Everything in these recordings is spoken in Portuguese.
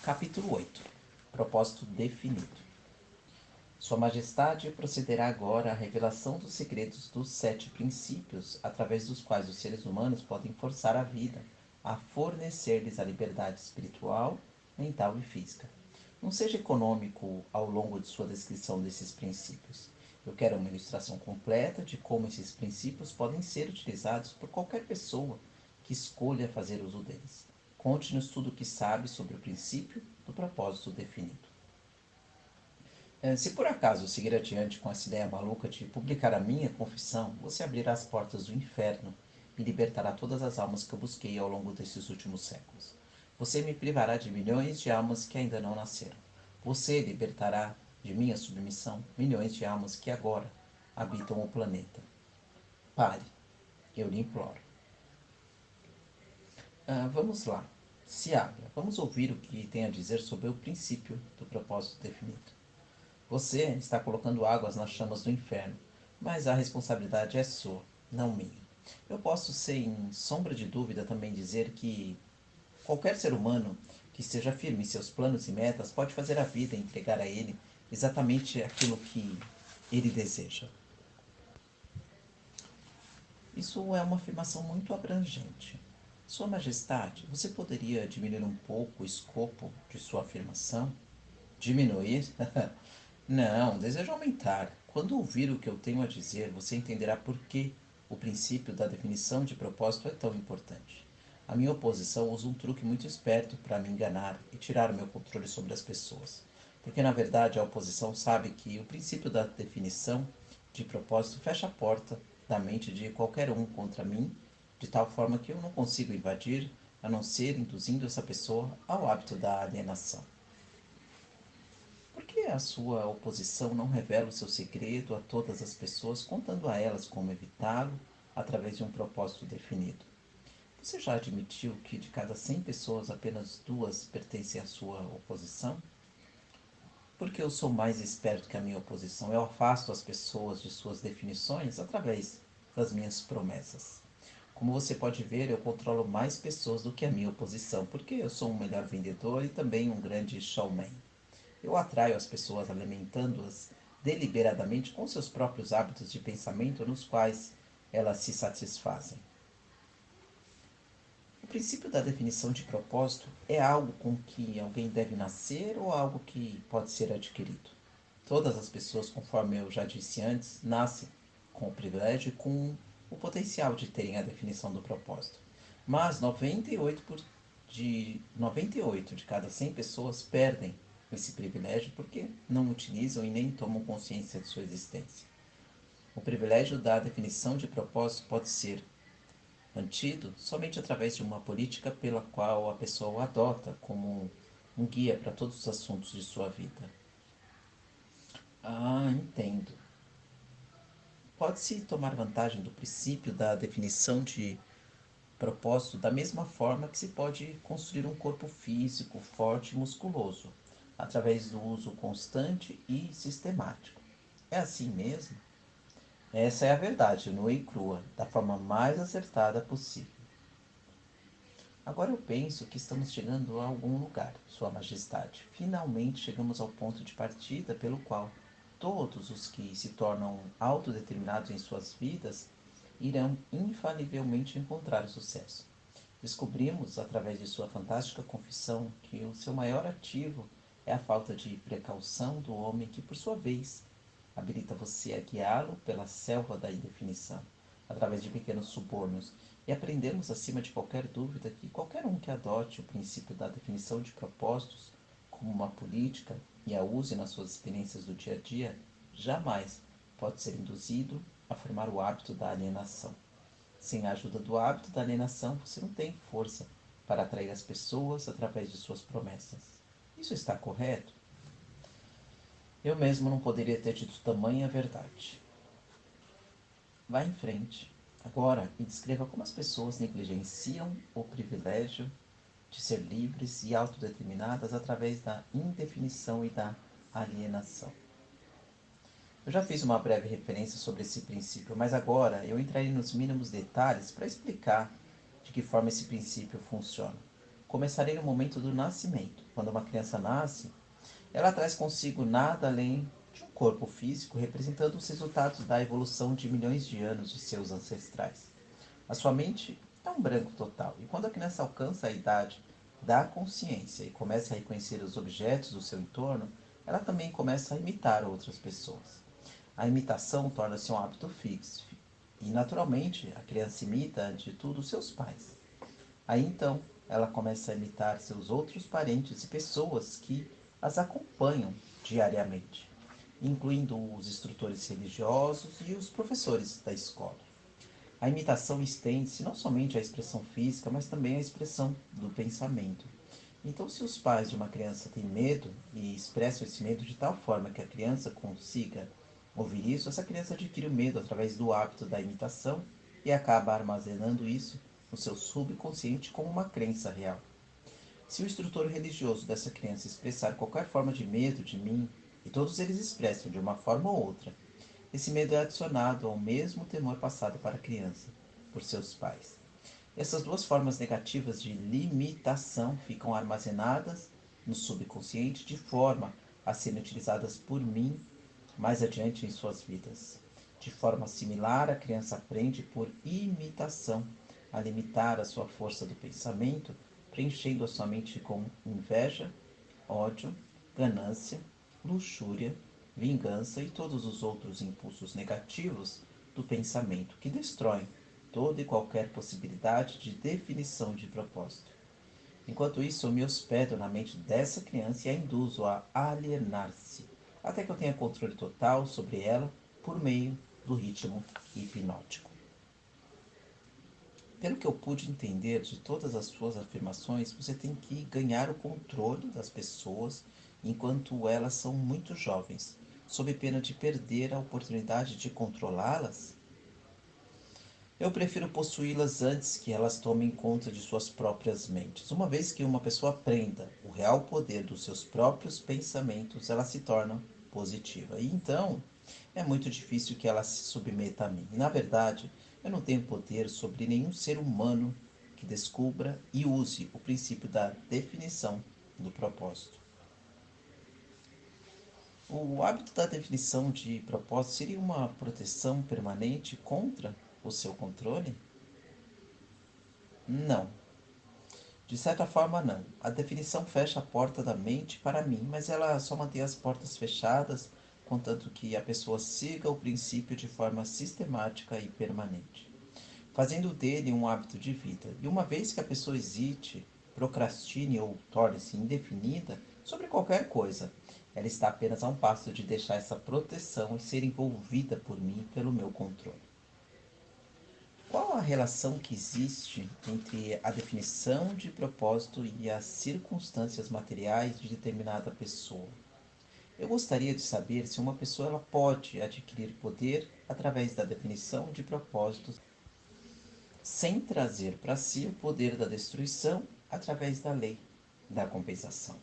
Capítulo 8. Propósito definido. Sua Majestade procederá agora à revelação dos segredos dos 7 princípios, através dos quais os seres humanos podem forçar a vida a fornecer-lhes a liberdade espiritual, mental e física. Não seja econômico ao longo de sua descrição desses princípios. Eu quero uma ilustração completa de como esses princípios podem ser utilizados por qualquer pessoa que escolha fazer uso deles. Conte-nos tudo o que sabe sobre o princípio do propósito definido. Se por acaso seguir adiante com essa ideia maluca de publicar a minha confissão, você abrirá as portas do inferno e libertará todas as almas que eu busquei ao longo desses últimos séculos. Você me privará de milhões de almas que ainda não nasceram. Você libertará de minha submissão milhões de almas que agora habitam o planeta. Pare, eu lhe imploro. Vamos lá. Se abra. Vamos ouvir o que tem a dizer sobre o princípio do propósito definido. Você está colocando águas nas chamas do inferno, mas a responsabilidade é sua, não minha. Eu posso, sem sombra de dúvida, também dizer que qualquer ser humano que esteja firme em seus planos e metas pode fazer a vida e entregar a ele exatamente aquilo que ele deseja. Isso é uma afirmação muito abrangente. Sua Majestade, você poderia diminuir um pouco o escopo de sua afirmação? Diminuir? Não, desejo aumentar. Quando ouvir o que eu tenho a dizer, você entenderá por que o princípio da definição de propósito é tão importante. A minha oposição usa um truque muito esperto para me enganar e tirar o meu controle sobre as pessoas. Porque, na verdade, a oposição sabe que o princípio da definição de propósito fecha a porta da mente de qualquer um contra mim, de tal forma que eu não consigo invadir, a não ser induzindo essa pessoa ao hábito da alienação. Por que a sua oposição não revela o seu segredo a todas as pessoas, contando a elas como evitá-lo através de um propósito definido? Você já admitiu que de cada 100 pessoas apenas 2 pertencem à sua oposição? Porque eu sou mais esperto que a minha oposição. Eu afasto as pessoas de suas definições através das minhas promessas. Como você pode ver, eu controlo mais pessoas do que a minha oposição, porque eu sou um melhor vendedor e também um grande showman. Eu atraio as pessoas alimentando-as deliberadamente com seus próprios hábitos de pensamento nos quais elas se satisfazem. O princípio da definição de propósito é algo com que alguém deve nascer ou algo que pode ser adquirido? Todas as pessoas, conforme eu já disse antes, nascem com o privilégio e com o potencial de terem a definição do propósito. Mas 98 de cada 100 pessoas perdem esse privilégio porque não utilizam e nem tomam consciência de sua existência. O privilégio da definição de propósito pode ser mantido somente através de uma política pela qual a pessoa o adota como um guia para todos os assuntos de sua vida. Entendo. Pode-se tomar vantagem do princípio da definição de propósito da mesma forma que se pode construir um corpo físico forte e musculoso, através do uso constante e sistemático. É assim mesmo? Essa é a verdade, nua e crua, da forma mais acertada possível. Agora eu penso que estamos chegando a algum lugar, Sua Majestade. Finalmente chegamos ao ponto de partida pelo qual todos os que se tornam autodeterminados em suas vidas irão infalivelmente encontrar o sucesso. Descobrimos, através de sua fantástica confissão, que o seu maior ativo é a falta de precaução do homem que, por sua vez, habilita você a guiá-lo pela selva da indefinição, através de pequenos subornos, e aprendemos, acima de qualquer dúvida, que qualquer um que adote o princípio da definição de propósitos como uma política e a use nas suas experiências do dia a dia, jamais pode ser induzido a formar o hábito da alienação. Sem a ajuda do hábito da alienação, você não tem força para atrair as pessoas através de suas promessas. Isso está correto? Eu mesmo não poderia ter dito tamanha verdade. Vá em frente, agora, e descreva como as pessoas negligenciam o privilégio de ser livres e autodeterminadas através da indefinição e da alienação. Eu já fiz uma breve referência sobre esse princípio, mas agora eu entrarei nos mínimos detalhes para explicar de que forma esse princípio funciona. Começarei no momento do nascimento. Quando uma criança nasce, ela traz consigo nada além de um corpo físico representando os resultados da evolução de milhões de anos de seus ancestrais. A sua mente é um branco total, e quando a criança alcança a idade da consciência e começa a reconhecer os objetos do seu entorno, ela também começa a imitar outras pessoas. A imitação torna-se um hábito fixo, e naturalmente a criança imita, ante de tudo, seus pais. Aí então ela começa a imitar seus outros parentes e pessoas que as acompanham diariamente, incluindo os instrutores religiosos e os professores da escola. A imitação estende-se não somente à expressão física, mas também à expressão do pensamento. Então, se os pais de uma criança têm medo e expressam esse medo de tal forma que a criança consiga ouvir isso, essa criança adquire o medo através do hábito da imitação e acaba armazenando isso no seu subconsciente como uma crença real. Se o instrutor religioso dessa criança expressar qualquer forma de medo de mim, e todos eles expressam de uma forma ou outra, esse medo é adicionado ao mesmo temor passado para a criança por seus pais. Essas duas formas negativas de limitação ficam armazenadas no subconsciente de forma a serem utilizadas por mim mais adiante em suas vidas. De forma similar, a criança aprende por imitação a limitar a sua força do pensamento, preenchendo a sua mente com inveja, ódio, ganância, luxúria, vingança e todos os outros impulsos negativos do pensamento que destroem toda e qualquer possibilidade de definição de propósito. Enquanto isso, eu me hospedo na mente dessa criança e a induzo a alienar-se, até que eu tenha controle total sobre ela por meio do ritmo hipnótico. Pelo que eu pude entender de todas as suas afirmações, você tem que ganhar o controle das pessoas enquanto elas são muito jovens, sob pena de perder a oportunidade de controlá-las. Eu prefiro possuí-las antes que elas tomem conta de suas próprias mentes. Uma vez que uma pessoa aprenda o real poder dos seus próprios pensamentos, ela se torna positiva. E então, é muito difícil que ela se submeta a mim. E, na verdade, eu não tenho poder sobre nenhum ser humano que descubra e use o princípio da definição do propósito. O hábito da definição de propósito seria uma proteção permanente contra o seu controle? Não. De certa forma, não. A definição fecha a porta da mente para mim, mas ela só mantém as portas fechadas, contanto que a pessoa siga o princípio de forma sistemática e permanente, fazendo dele um hábito de vida. E uma vez que a pessoa hesite, procrastine ou torne-se indefinida sobre qualquer coisa, ela está apenas a um passo de deixar essa proteção e ser envolvida por mim pelo meu controle. Qual a relação que existe entre a definição de propósito e as circunstâncias materiais de determinada pessoa? Eu gostaria de saber se uma pessoa ela pode adquirir poder através da definição de propósitos sem trazer para si o poder da destruição através da lei da compensação.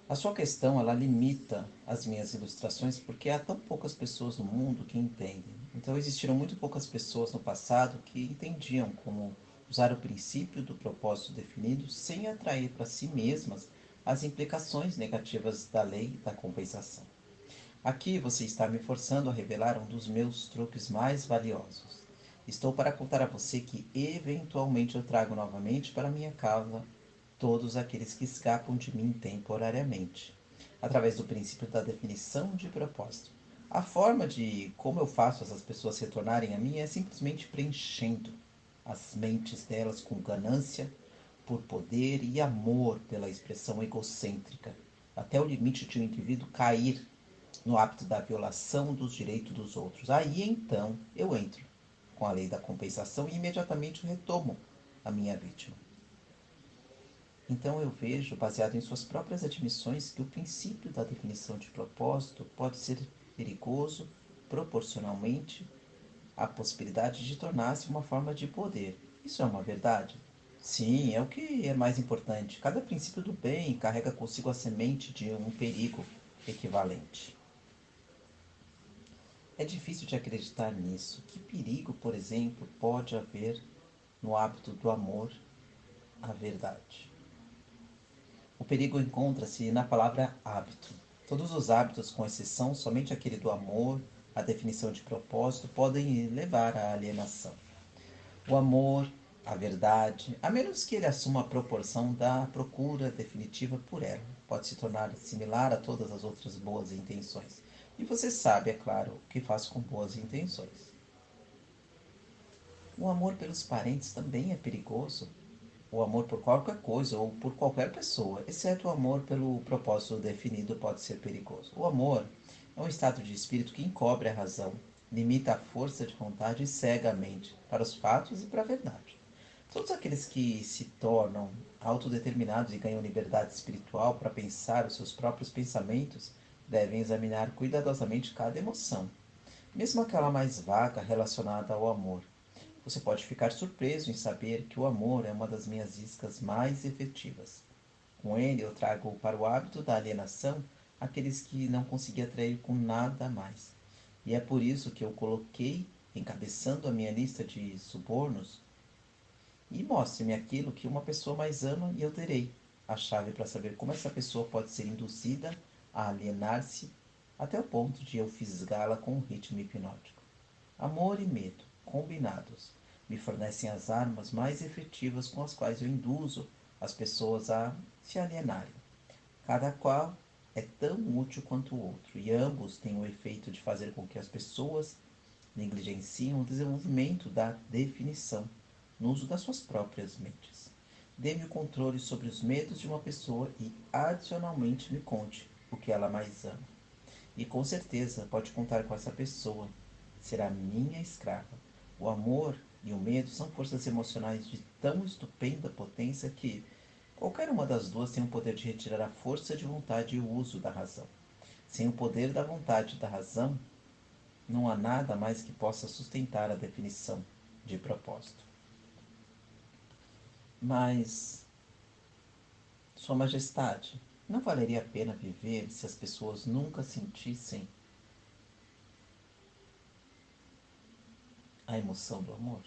A sua questão, ela limita as minhas ilustrações porque há tão poucas pessoas no mundo que entendem. Então existiram muito poucas pessoas no passado que entendiam como usar o princípio do propósito definido sem atrair para si mesmas as implicações negativas da lei da compensação. Aqui você está me forçando a revelar um dos meus truques mais valiosos. Estou para contar a você que eventualmente eu trago novamente para minha causa todos aqueles que escapam de mim temporariamente, através do princípio da definição de propósito. A forma de como eu faço essas pessoas retornarem a mim é simplesmente preenchendo as mentes delas com ganância por poder e amor pela expressão egocêntrica, até o limite de um indivíduo cair no hábito da violação dos direitos dos outros. Aí então eu entro com a lei da compensação e imediatamente retomo a minha vítima. Então eu vejo, baseado em suas próprias admissões, que o princípio da definição de propósito pode ser perigoso proporcionalmente à possibilidade de tornar-se uma forma de poder. Isso é uma verdade? Sim, é o que é mais importante. Cada princípio do bem carrega consigo a semente de um perigo equivalente. É difícil de acreditar nisso. Que perigo, por exemplo, pode haver no hábito do amor a verdade. O perigo encontra-se na palavra hábito. Todos os hábitos, com exceção somente aquele do amor, a definição de propósito, podem levar à alienação. O amor, a verdade, a menos que ele assuma a proporção da procura definitiva por ela, pode se tornar similar a todas as outras boas intenções. E você sabe, é claro, o que faz com boas intenções. O amor pelos parentes também é perigoso. O amor por qualquer coisa ou por qualquer pessoa, exceto o amor pelo propósito definido, pode ser perigoso. O amor é um estado de espírito que encobre a razão, limita a força de vontade e cega a mente para os fatos e para a verdade. Todos aqueles que se tornam autodeterminados e ganham liberdade espiritual para pensar os seus próprios pensamentos devem examinar cuidadosamente cada emoção, mesmo aquela mais vaga relacionada ao amor. Você pode ficar surpreso em saber que o amor é uma das minhas iscas mais efetivas. Com ele, eu trago para o hábito da alienação aqueles que não consegui atrair com nada mais. E é por isso que eu coloquei, encabeçando a minha lista de subornos, e mostre-me aquilo que uma pessoa mais ama e eu terei a chave para saber como essa pessoa pode ser induzida a alienar-se até o ponto de eu fisgá-la com um ritmo hipnótico. Amor e medo, combinados, me fornecem as armas mais efetivas com as quais eu induzo as pessoas a se alienarem. Cada qual é tão útil quanto o outro, e ambos têm o efeito de fazer com que as pessoas negligenciem o desenvolvimento da definição no uso das suas próprias mentes. Dê-me o controle sobre os medos de uma pessoa e, adicionalmente, me conte o que ela mais ama. E com certeza pode contar com essa pessoa. Será minha escrava. O amor e o medo são forças emocionais de tão estupenda potência que qualquer uma das duas tem o poder de retirar a força de vontade e o uso da razão. Sem o poder da vontade e da razão, não há nada mais que possa sustentar a definição de propósito. Mas, Sua Majestade, não valeria a pena viver se as pessoas nunca sentissem a emoção do amor?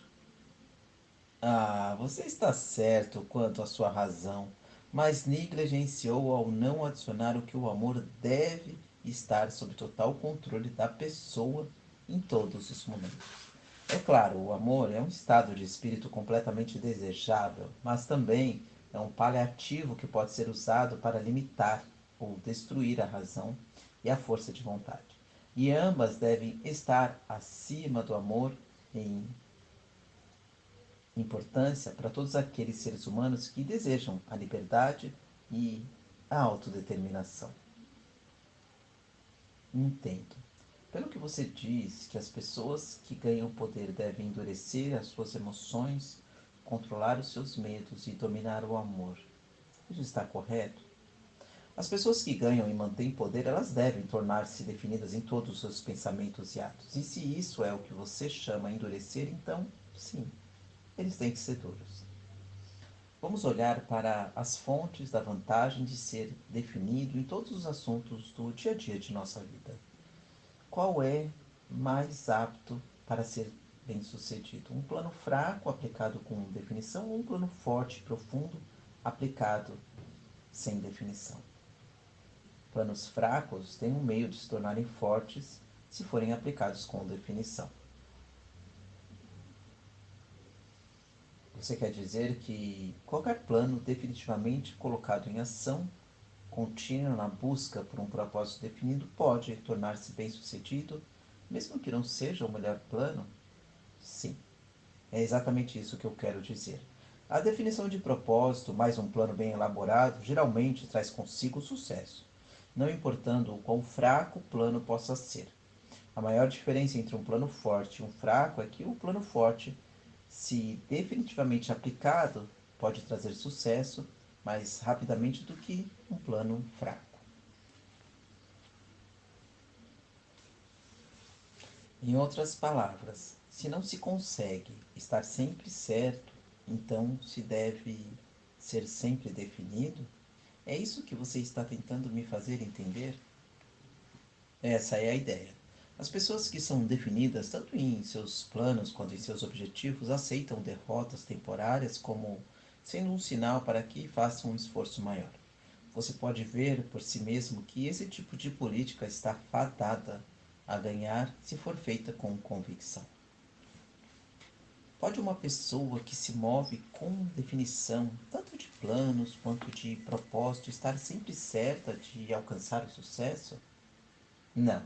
Ah, você está certo quanto à sua razão, mas negligenciou ao não adicionar o que o amor deve estar sob total controle da pessoa em todos os momentos. É claro, o amor é um estado de espírito completamente desejável, mas também é um paliativo que pode ser usado para limitar ou destruir a razão e a força de vontade. E ambas devem estar acima do amor em importância para todos aqueles seres humanos que desejam a liberdade e a autodeterminação. Entendo. Pelo que você diz, que as pessoas que ganham poder devem endurecer as suas emoções, controlar os seus medos e dominar o amor. Isso está correto? As pessoas que ganham e mantêm poder, elas devem tornar-se definidas em todos os seus pensamentos e atos. E se isso é o que você chama endurecer, então, sim, eles têm que ser duros. Vamos olhar para as fontes da vantagem de ser definido em todos os assuntos do dia a dia de nossa vida. Qual é mais apto para ser bem-sucedido? Um plano fraco aplicado com definição ou um plano forte e profundo aplicado sem definição? Planos fracos têm um meio de se tornarem fortes se forem aplicados com definição. Você quer dizer que qualquer plano definitivamente colocado em ação, contínuo na busca por um propósito definido, pode tornar-se bem-sucedido, mesmo que não seja o melhor plano? Sim, é exatamente isso que eu quero dizer. A definição de propósito, mais um plano bem elaborado, geralmente traz consigo sucesso, não importando o quão fraco o plano possa ser. A maior diferença entre um plano forte e um fraco é que o plano forte, se definitivamente aplicado, pode trazer sucesso mais rapidamente do que um plano fraco. Em outras palavras, se não se consegue estar sempre certo, então se deve ser sempre definido? É isso que você está tentando me fazer entender? Essa é a ideia. As pessoas que são definidas tanto em seus planos quanto em seus objetivos aceitam derrotas temporárias como sendo um sinal para que faça um esforço maior. Você pode ver por si mesmo que esse tipo de política está fadada a ganhar se for feita com convicção. Pode uma pessoa que se move com definição, tanto de planos quanto de propósito, estar sempre certa de alcançar o sucesso? Não.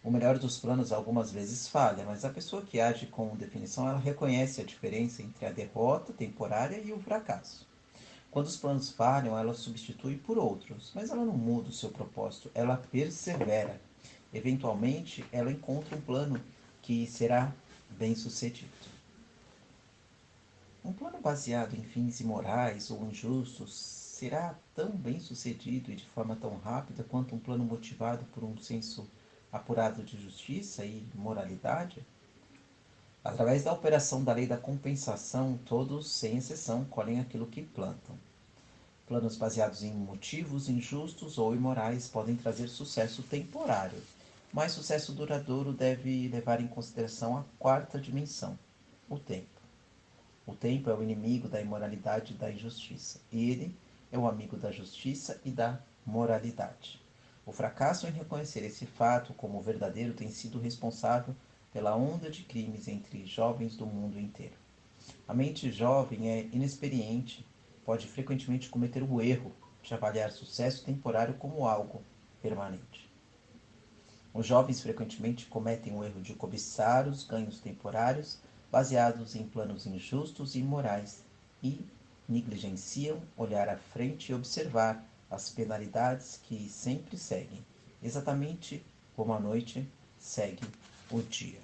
O melhor dos planos algumas vezes falha, mas a pessoa que age com definição, ela reconhece a diferença entre a derrota temporária e o fracasso. Quando os planos falham, ela os substitui por outros, mas ela não muda o seu propósito, ela persevera. Eventualmente, ela encontra um plano que será bem sucedido. Um plano baseado em fins imorais ou injustos será tão bem sucedido e de forma tão rápida quanto um plano motivado por um senso apurado de justiça e moralidade? Através da operação da lei da compensação, todos, sem exceção, colhem aquilo que plantam. Planos baseados em motivos injustos ou imorais podem trazer sucesso temporário, mas sucesso duradouro deve levar em consideração a quarta dimensão, o tempo. O tempo é o inimigo da imoralidade e da injustiça. Ele é o amigo da justiça e da moralidade. O fracasso em reconhecer esse fato como verdadeiro tem sido responsável pela onda de crimes entre jovens do mundo inteiro. A mente jovem é inexperiente, pode frequentemente cometer o erro de avaliar sucesso temporário como algo permanente. Os jovens frequentemente cometem o erro de cobiçar os ganhos temporários baseados em planos injustos e imorais e negligenciam olhar à frente e observar as penalidades que sempre seguem, exatamente como a noite segue o dia.